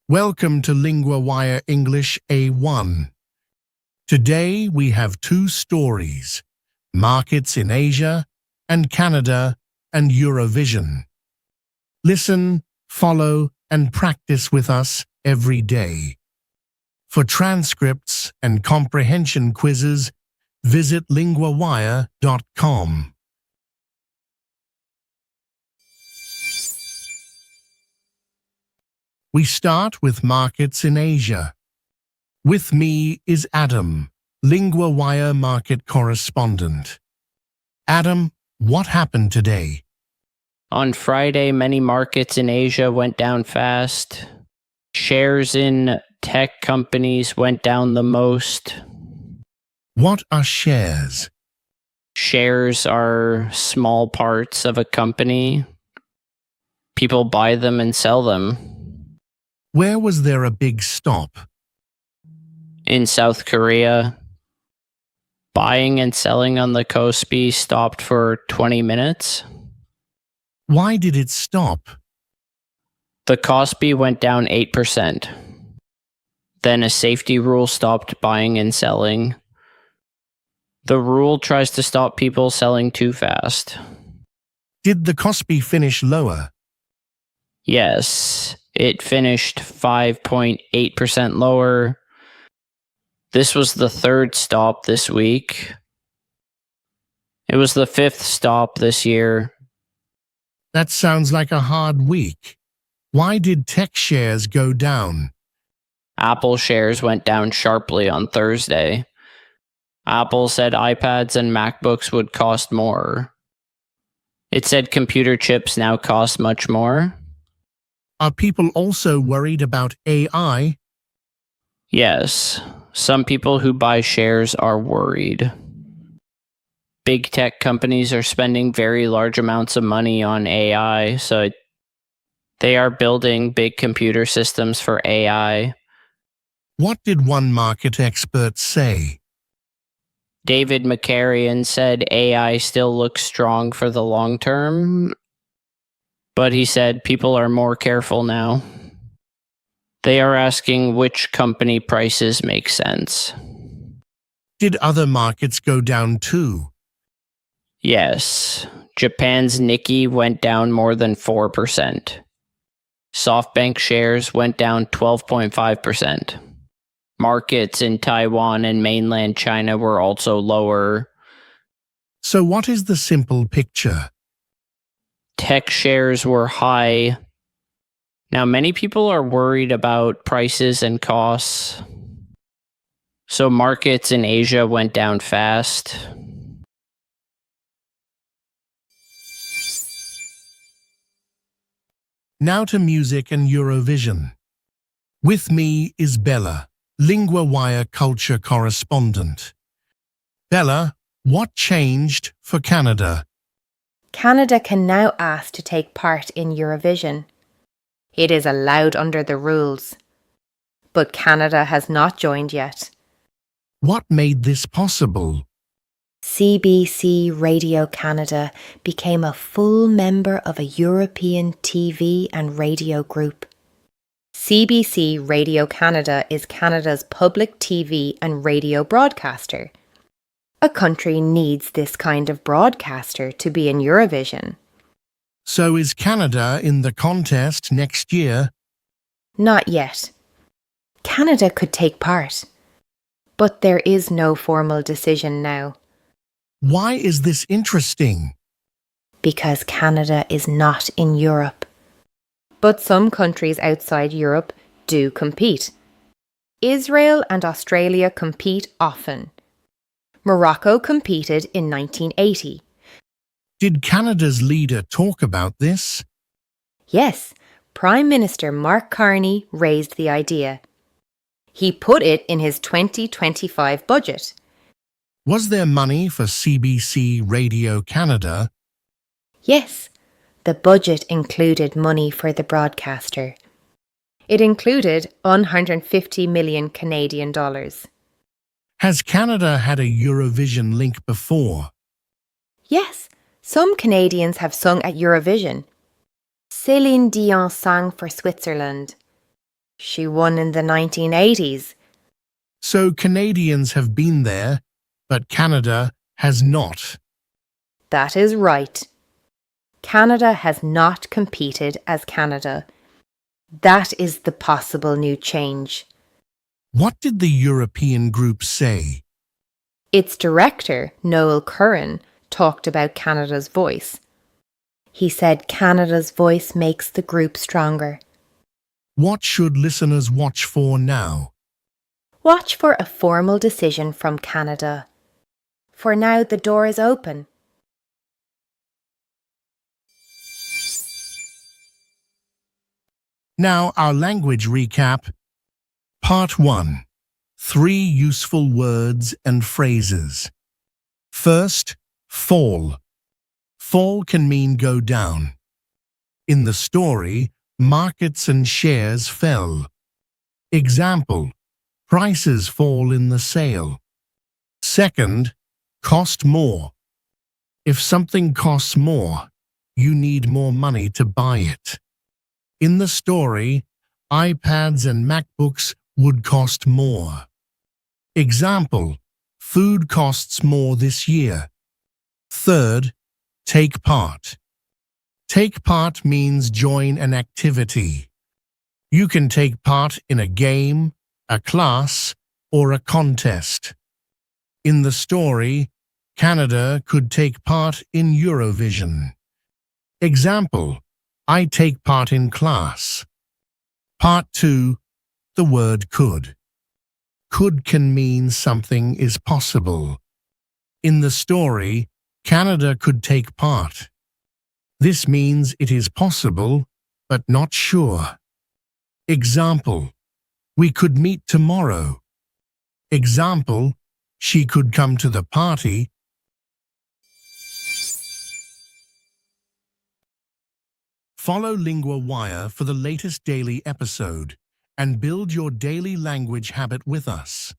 Welcome to LinguaWire English A1. Today we have two stories, markets in Asia and Canada and Eurovision. Listen, follow, and practice with us every day. For transcripts and comprehension quizzes, visit LinguaWire.com. We start with markets in Asia. With me is Adam, LinguaWire market correspondent. Adam, what happened today? On Friday, many markets in Asia went down fast. Shares in tech companies went down the most. What are shares? Shares are small parts of a company. People buy them and sell them. Where was there a big stop? In South Korea, buying and selling on the Kospi stopped for 20 minutes. Why did it stop? The Kospi went down 8%. Then a safety rule stopped buying and selling. The rule tries to stop people selling too fast. Did the Kospi finish lower? Yes, it finished 5.8% lower. This was the third stop this week. It was the fifth stop this year. That sounds like a hard week. Why did tech shares go down? Apple shares went down sharply on Thursday. Apple said iPads and MacBooks would cost more. It said computer chips now cost much more. Are people also worried about AI? Yes, some people who buy shares are worried. Big tech companies are spending very large amounts of money on AI, so they are building big computer systems for AI. What did one market expert say? David McCarrion said AI still looks strong for the long term, but he said people are more careful now. They are asking which company prices make sense. Did other markets go down too? Yes, Japan's Nikkei went down more than 4%. SoftBank shares went down 12.5%. Markets in Taiwan and mainland China were also lower. So what is the simple picture? Tech shares were high. Now, many people are worried about prices and costs. So markets in Asia went down fast. Now to music and Eurovision. With me is Bella, LinguaWire culture correspondent. Bella, what changed for Canada? Canada can now ask to take part in Eurovision. It is allowed under the rules. But Canada has not joined yet. What made this possible? CBC Radio Canada became a full member of a European TV and radio group. CBC Radio Canada is Canada's public TV and radio broadcaster. A country needs this kind of broadcaster to be in Eurovision. So is Canada in the contest next year? Not yet. Canada could take part, but there is no formal decision now. Why is this interesting? Because Canada is not in Europe. But some countries outside Europe do compete. Israel and Australia compete often. Morocco competed in 1980. Did Canada's leader talk about this? Yes, Prime Minister Mark Carney raised the idea. He put it in his 2025 budget. Was there money for CBC Radio Canada? Yes, the budget included money for the broadcaster. It included 150 million Canadian dollars. Has Canada had a Eurovision link before? Yes, Some Canadians have sung at Eurovision. Céline Dion sang for Switzerland. She won in the 1980s. So Canadians have been there, but Canada has not. That is right. Canada has not competed as Canada. That is the possible new change. What did the European group say? Its director, Noel Curran, talked about Canada's voice. He said Canada's voice makes the group stronger. What should listeners watch for now? Watch for a formal decision from Canada. For now, the door is open. Now our language recap. Part 1. 3 useful words and phrases. First, fall. Fall can mean go down. In the story, markets and shares fell. Example, prices fall in the sale. Second, cost more. If something costs more, you need more money to buy it. In the story, iPads and MacBooks would cost more. Example, food costs more this year. Third, take part. Take part means join an activity. You can take part in a game, a class, or a contest. In the story, Canada could take part in Eurovision. Example, I take part in class. Part 2, the word could. Could can mean something is possible. In the story, Canada could take part. This means it is possible, but not sure. Example, we could meet tomorrow. Example, she could come to the party. Follow LinguaWire for the latest daily episode and build your daily language habit with us.